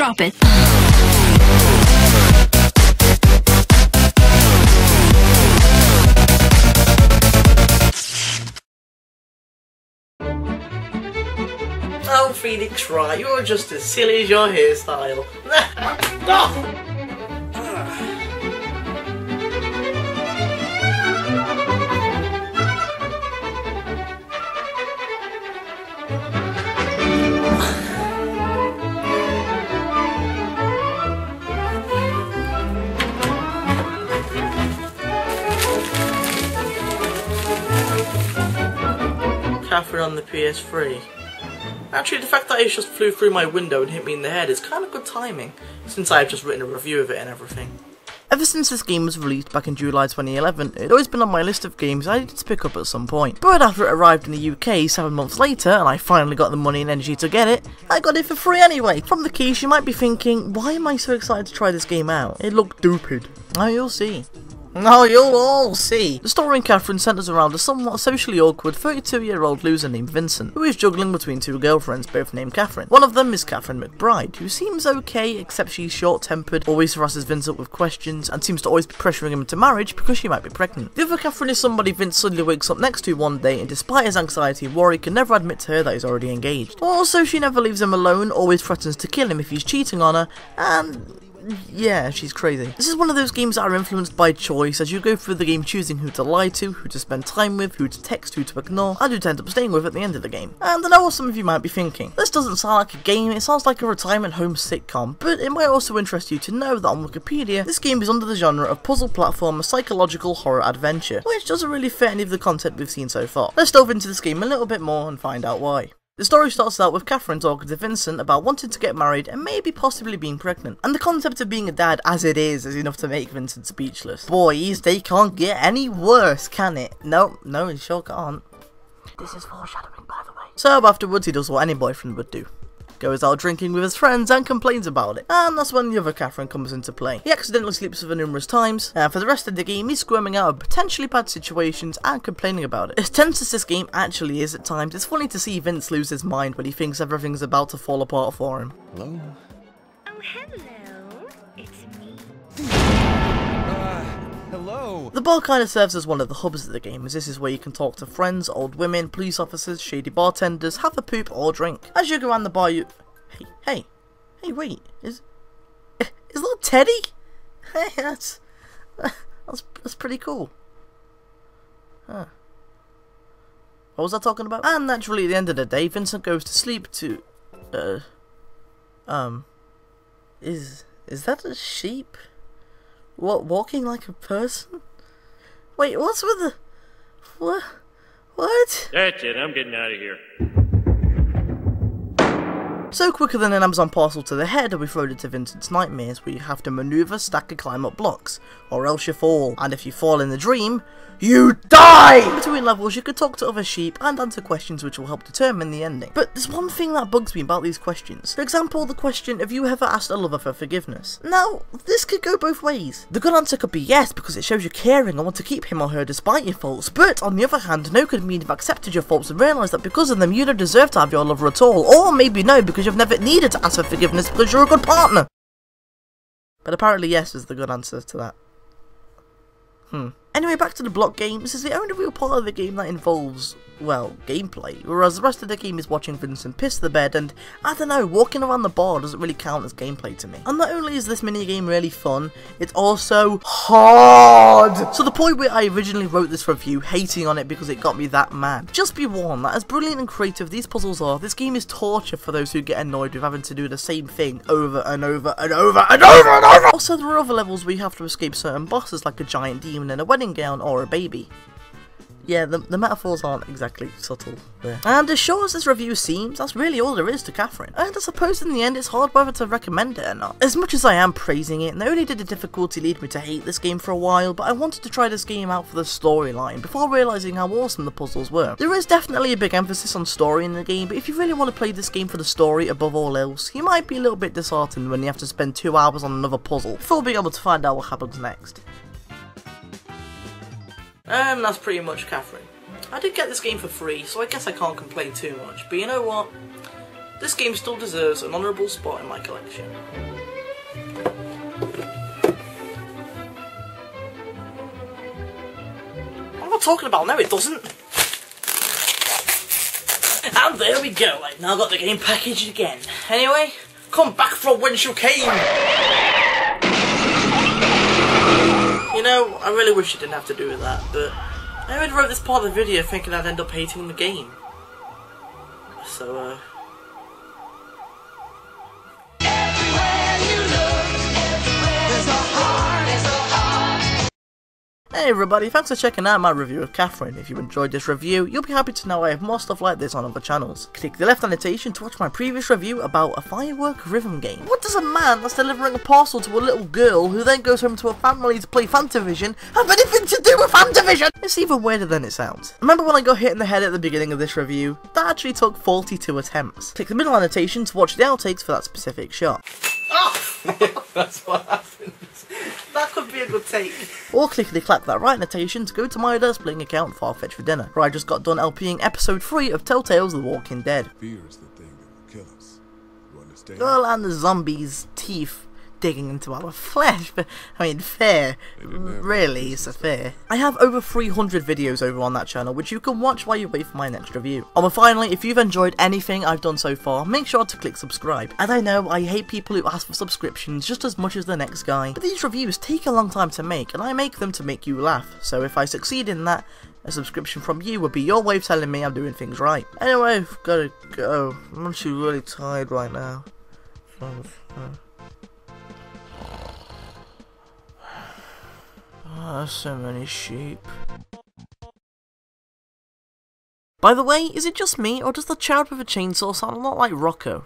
Drop it. Oh, Phoenix Wright, you're just as silly as your hairstyle. Catherine on the PS3. Actually, the fact that it just flew through my window and hit me in the head is kind of good timing, since I've just written a review of it and everything. Ever since this game was released back in July 2011, it had always been on my list of games I needed to pick up at some point. But after it arrived in the UK 7 months later, and I finally got the money and energy to get it, I got it for free anyway. From the keys, you might be thinking, why am I so excited to try this game out? It looked stupid. Oh, you'll see. Oh, you'll all see. The story in Catherine centres around a somewhat socially awkward 32-year-old loser named Vincent, who is juggling between two girlfriends, both named Catherine. One of them is Catherine McBride, who seems okay, except she's short-tempered, always harasses Vincent with questions, and seems to always be pressuring him into marriage because she might be pregnant. The other Catherine is somebody Vince suddenly wakes up next to one day, and despite his anxiety and worry, can never admit to her that he's already engaged. Also, she never leaves him alone, always threatens to kill him if he's cheating on her, and yeah, she's crazy. This is one of those games that are influenced by choice, as you go through the game choosing who to lie to, who to spend time with, who to text, who to ignore, and who to end up staying with at the end of the game. And I know what some of you might be thinking. This doesn't sound like a game, it sounds like a retirement home sitcom, but it might also interest you to know that on Wikipedia, this game is under the genre of puzzle platformer psychological horror adventure, which doesn't really fit any of the content we've seen so far. Let's delve into this game a little bit more and find out why. The story starts out with Catherine talking to Vincent about wanting to get married and maybe possibly being pregnant. And the concept of being a dad as it is enough to make Vincent speechless. Boys, they can't get any worse, can it? No, it sure can't. This is foreshadowing, by the way. So afterwards he does what any boyfriend would do. Goes out drinking with his friends and complains about it. And that's when the other Catherine comes into play. He accidentally sleeps with her numerous times, and for the rest of the game he's squirming out of potentially bad situations and complaining about it. As tense as this game actually is at times, it's funny to see Vince lose his mind when he thinks everything's about to fall apart for him. Hello? Oh, hello. It's me. Hello? The bar kind of serves as one of the hubs of the game, as this is where you can talk to friends, old women, police officers, shady bartenders, have a poop or drink. As you go around the bar you... Hey, wait, is that Teddy? Hey, that's pretty cool. Huh. What was I talking about? And naturally at the end of the day, Vincent goes to sleep to... Is that a sheep? What, walking like a person? Wait, what's with the... What? That's it, I'm getting out of here. So quicker than an Amazon parcel to the head, we throw it to Vincent's nightmares, where you have to manoeuvre, stack and climb up blocks, or else you fall, and if you fall in the dream, you die! Between levels you can talk to other sheep and answer questions which will help determine the ending. But there's one thing that bugs me about these questions. For example, the question, have you ever asked a lover for forgiveness? Now, this could go both ways. The good answer could be yes, because it shows you're caring and want to keep him or her despite your faults, but on the other hand, no could mean you've accepted your faults and realised that because of them you don't deserve to have your lover at all, or maybe no, because you've never needed to ask for forgiveness because you're a good partner. But apparently yes is the good answer to that. Anyway, back to the block game. This is the only real part of the game that involves, well, gameplay, whereas the rest of the game is watching Vincent piss the bed and, I don't know, walking around the bar doesn't really count as gameplay to me. And not only is this minigame really fun, it's also hard! So the point where I originally wrote this review hating on it because it got me that mad. Just be warned that as brilliant and creative these puzzles are, this game is torture for those who get annoyed with having to do the same thing over and over and over and over and over! Also, there are other levels where you have to escape certain bosses like a giant demon in a wedding gown or a baby. Yeah, the metaphors aren't exactly subtle there. And as sure as this review seems, that's really all there is to Catherine. And I suppose in the end it's hard whether to recommend it or not. As much as I am praising it, not only did the difficulty lead me to hate this game for a while, but I wanted to try this game out for the storyline, before realising how awesome the puzzles were. There is definitely a big emphasis on story in the game, but if you really want to play this game for the story above all else, you might be a little bit disheartened when you have to spend 2 hours on another puzzle, before being able to find out what happens next. And that's pretty much Catherine. I did get this game for free, so I guess I can't complain too much, but you know what? this game still deserves an honourable spot in my collection. What am I talking about? No, it doesn't. And there we go, I've now got the game packaged again. Anyway, come back from whence you came! You know, I really wish you didn't have to do with that, but I already wrote this part of the video thinking I'd end up hating the game. So, Hey everybody, thanks for checking out my review of Catherine. If you enjoyed this review, you'll be happy to know I have more stuff like this on other channels. Click the left annotation to watch my previous review about a firework rhythm game. What does a man that's delivering a parcel to a little girl who then goes home to a family to play Fantavision have anything to do with Fantavision? It's even weirder than it sounds. Remember when I got hit in the head at the beginning of this review? That actually took 42 attempts. Click the middle annotation to watch the outtakes for that specific shot. Oh! That's what happens. That could be a good take. Or clickety-clack that right annotation to go to my Let's Playing account, Farfetched for Dinner, where I just got done LPing episode 3 of Telltale's The Walking Dead. Fear is the thing that will kill us. You understand? Girl and the zombies' teeth digging into our flesh, but I mean, fair. Really, it's a fair. I have over 300 videos over on that channel, which you can watch while you wait for my next review. Oh, and finally, if you've enjoyed anything I've done so far, make sure to click subscribe. And I know, I hate people who ask for subscriptions just as much as the next guy, but these reviews take a long time to make, and I make them to make you laugh, so if I succeed in that, a subscription from you would be your way of telling me I'm doing things right. Anyway, I've gotta go. I'm actually really tired right now. So many sheep. By the way, is it just me, or does the child with a chainsaw sound a lot like Rocco?